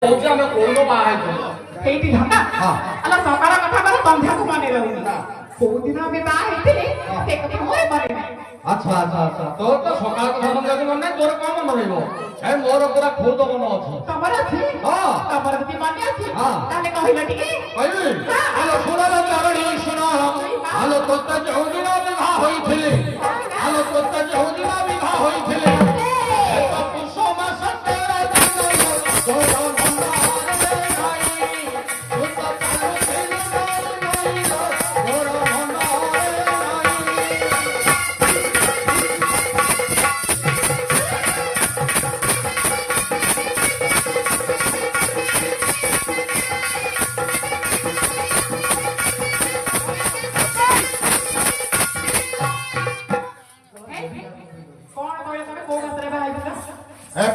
କହୁଛି ଆମେ କୋଉଦିନ ବାହା ହେଇଥିଲୁ ହେଇଠି ଧନ୍ଦା ଆଲୋ ସକାଳ କଥା କର ସନ୍ଧ୍ୟାକୁ ମନେ ରହୁନି କୋଉଦିନ ଆମେ ବାହା ହେଇଥିଲେ ସେ କଥା ମୋର ମନେ ନାହିଁ। ଆଚ୍ଛା ଆଚ୍ଛା ଆଚ୍ଛା ତୋର ତ ସକାଳ କଥା ସନ୍ଧ୍ୟାକୁ ମନେ ନାହିଁ ତୋର କଣ ମନେ ରହିବ ଏ ମୋର ପୁରା ଖୋଦ ମନ ଅଛି। ତମର ଅଛି ହଁ ତମର ଯଦି ମନେ ଅଛି ହଁ ତାହେଲେ କହିଲ ଟିକେ କହିବି ଆଲୋ ଶୁଣ ଚାରଣୀ ଶୁଣ ଆଲୋ ତୋତେ ଯେଉଁଦିନ ବିବାହ ହୋଇଥିଲେ ଆଲୋ ତୋତେ ଯେଉଁଦିନ ବିବାହ ହୋଇଥିଲେ ପୁଷ ମାସ ତେର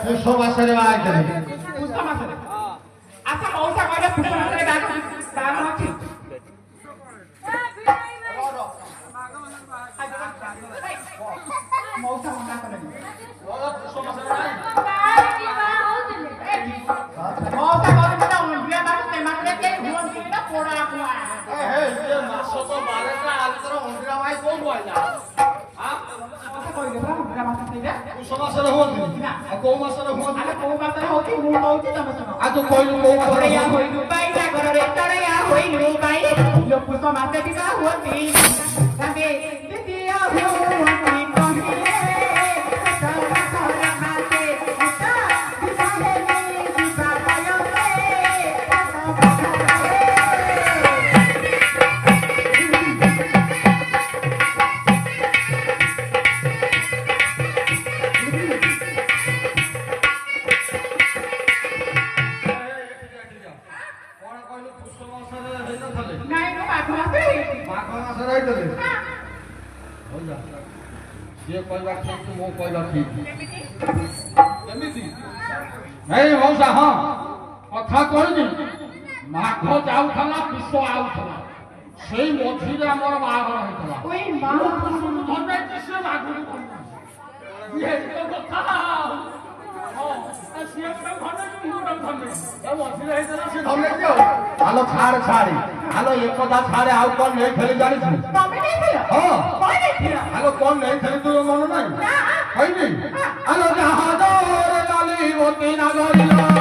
পুষ মাসের বাহাইଥିଲି পুষ মাসରେ আচ্ছা মৌসা କହିଲେ ପୁଷ ମାସରେ ବାହାଘର ଅଛି ମୌସା ମନା କଲେନି ପୁଷ ମାସରେ ମୌସା କହିଲେ ନା ଅଣ୍ଡିଆ ମାସ ସେ ମାସରେ କେହି ହୁଅନ୍ତିନି ନା ପୋଡ଼ା କୁଆ ମାସ ତ ବାରଟା ଆଲତର ଅଣ୍ଡିରା ଭାଇ କୋଉଠୁ ଆଇଲା ମୌସା କହିଲେ ପରା ଅଣ୍ଡିଆ ମାସ ସେଇଟା ପୁଷ ମାସରେ ହୁଅନ୍ତି ଆଉ କୋଉ ମାସରେ ହୁଅନ୍ତି ଆରେ କୋଉ ମାସରେ ହଉଛି ମୁଁ କହୁଛି ତମେ ଶୁଣ ଆଉ ତୁ କହିଲୁ କୋଉ ମାସରେ ତୋରେୟା ହୋଇଲୁ ବାଇ ଜାଗରରେ ତୋରେୟା ହୋଇଲୁ ବାଇ ଲୋ ପୁଷ ମାସେ ବିବାହ ହୁଅନ୍ତି ତାଙ୍କେ ଦ୍ୱିତୀୟ ହୁଅନ୍ତି କହିଲେ ସିଏ କହିବା ଠିକ ମୁଁ କହିବା ଠିକ ଏମିତି ନାଇଁ ମଉସା ହଁ କଥା କହିନି ମାଘ ଯାଉଥିଲା ପୁଷ ଆଉଥିଲା ସେଇ ମଝିରେ ଆମର ବାହାଘର ହେଇଥିଲା ସେ ମାଘକୁ ଆଲୋ ଛାଡ ଛାଡି ଆଲୋ ଏକଥା ଛାଡେ ଆଉ କଣ ନେଇଥିଲି ଜାଣିଛୁ ହଁ ଆଲୋ କଣ ନେଇଥିଲି ତୁ ମନ ନାହିଁ କହିବି ଆଲୋ ଜାହାଜରେ ନାଲି ମୋତି ନାଗରିଲା